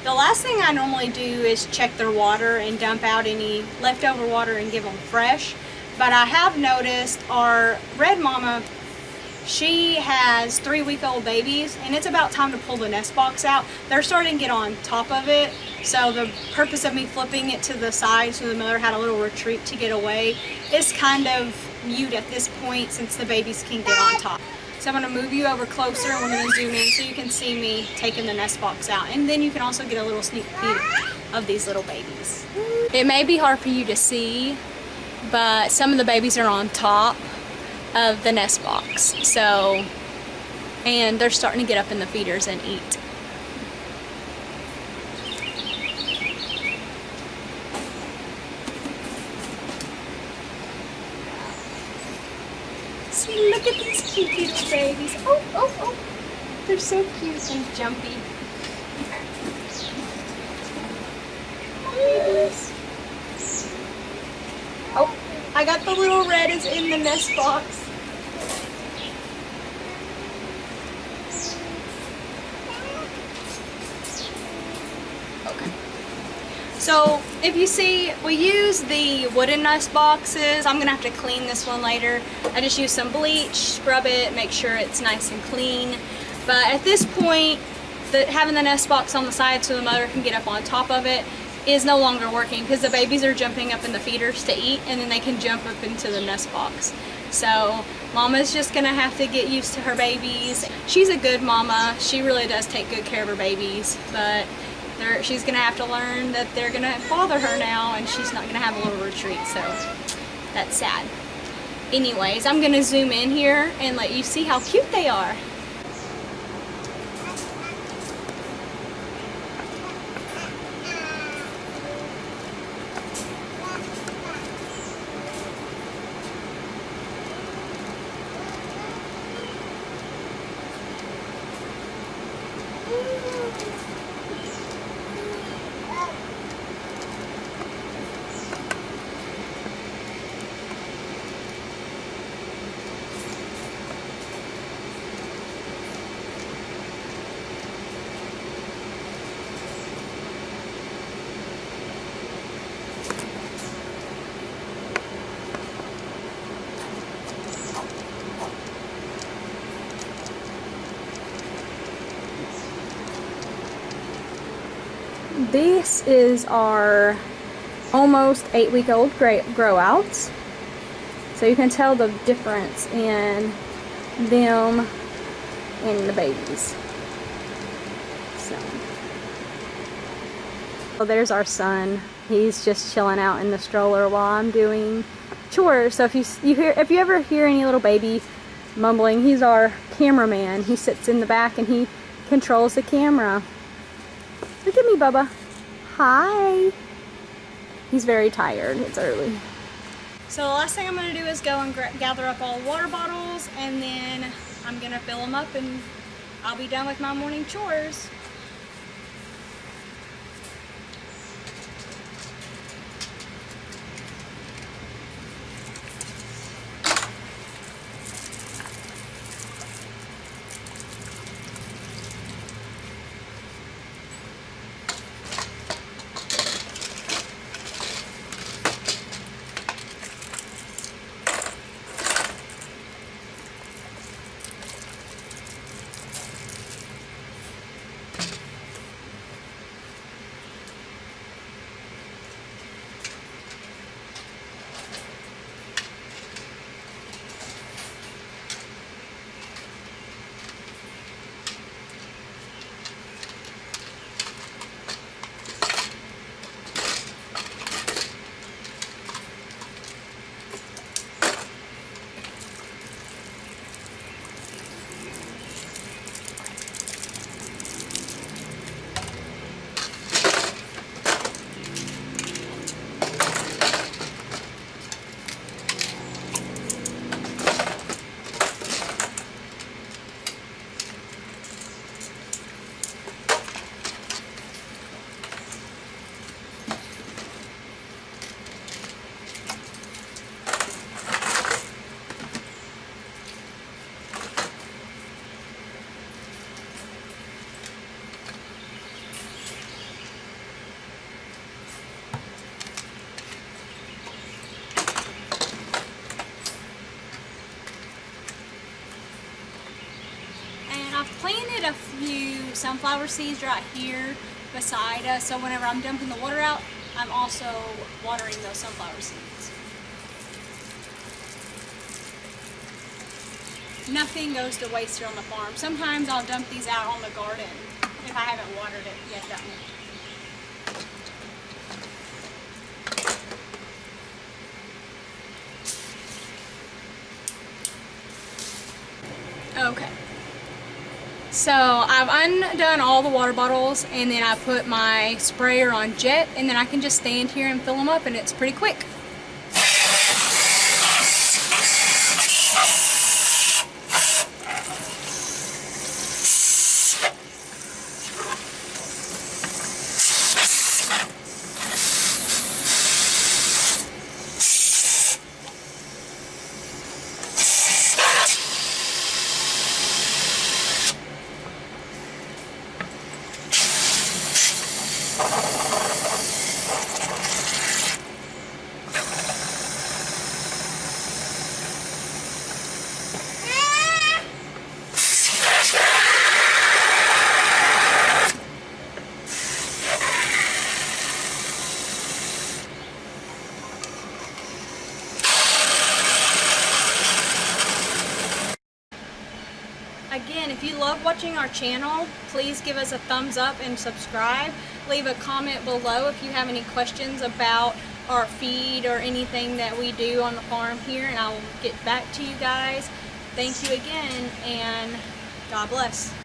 The last thing I normally do is check their water and dump out any leftover water and give them fresh. But I have noticed our red mama, she has 3-week-old babies, and it's about time to pull the nest box out. They're starting to get on top of it, so the purpose of me flipping it to the side so the mother had a little retreat to get away is kind of mute at this point since the babies can get on top. So I'm going to move you over closer and we're going to zoom in so you can see me taking the nest box out. And then you can also get a little sneak peek of these little babies. It may be hard for you to see, but some of the babies are on top of the nest box. So, and they're starting to get up in the feeders and eat. See, look at these cute little babies. Oh, oh, oh. They're so cute and jumpy. Babies. Oh, I got the little red is in the nest box. Okay. So if you see, we use the wooden nest boxes. I'm gonna have to clean this one later. I just use some bleach, scrub it, make sure it's nice and clean. But at this point, having the nest box on the side so the mother can get up on top of it is no longer working because the babies are jumping up in the feeders to eat, and then they can jump up into the nest box. So mama's just gonna have to get used to her babies. She's a good mama. She really does take good care of her babies, but she's gonna have to learn that they're gonna bother her now and she's not gonna have a little retreat, so that's sad. Anyways, I'm gonna zoom in here and let you see how cute they are. This is our almost 8-week-old grow outs. So you can tell the difference in them and the babies. So there's our son. He's just chilling out in the stroller while I'm doing chores. So if you ever hear any little baby mumbling, he's our cameraman. He sits in the back and he controls the camera. Look at me, Bubba. Hi. He's very tired. It's early. So the last thing I'm going to do is go and gather up all the water bottles, and then I'm going to fill them up and I'll be done with my morning chores. sunflower seeds right here beside us, so whenever I'm dumping the water out, I'm also watering those sunflower seeds. Nothing goes to waste here on the farm. Sometimes I'll dump these out on the garden if I haven't watered it yet that month. Okay. So I've undone all the water bottles, and then I put my sprayer on jet, and then I can just stand here and fill them up, and it's pretty quick. Again, if you love watching our channel, please give us a thumbs up and subscribe. Leave a comment below if you have any questions about our feed or anything that we do on the farm here, and I will get back to you guys. Thank you again, and God bless.